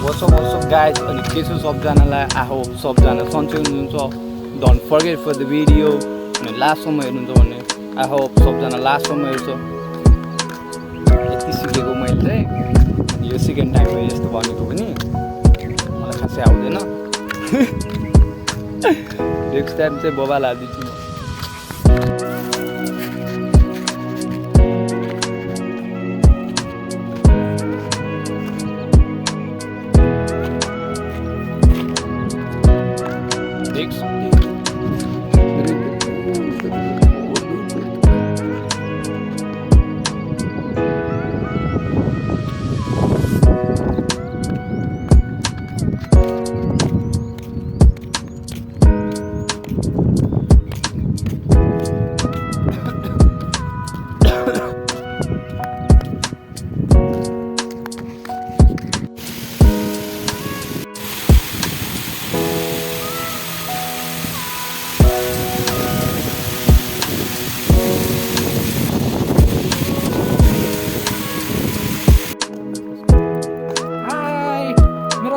What's up guys, अनि के छ सबजनालाई I hope सबजना सन्चै हुनुहुन्छ. Don't forget for the video अनि लास्टसम्म हेर्नुहुन्छ भने I hope सबजना लास्टसम्म हेर्छ. यति सिकेको मैले चाहिँ यो सेकेन्ड टाइम हो यस्तो भनेको पनि मलाई खासै आउँदैन. नेक्स्ट टाइम चाहिँ बबा लादिन्छु म.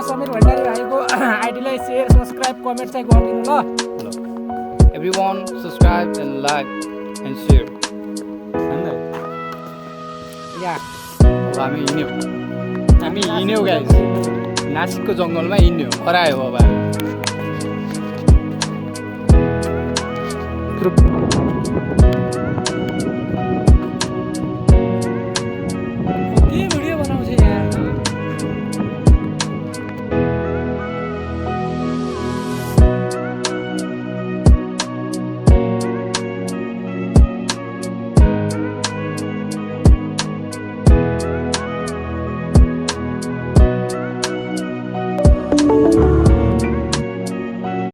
समीर भण्डारी भाइको आइडीलाई शेयर सब्सक्राइब कमेन्ट चाहिँ गरिदिनु ल. Everyone subscribe and like and share. या हामी हिँड्यौँ गाइस. नासिकको जङ्गलमा हिँड्यौँ. हरायो अब हामी. के भिडियो बनाउँछ यहाँ. Thank you.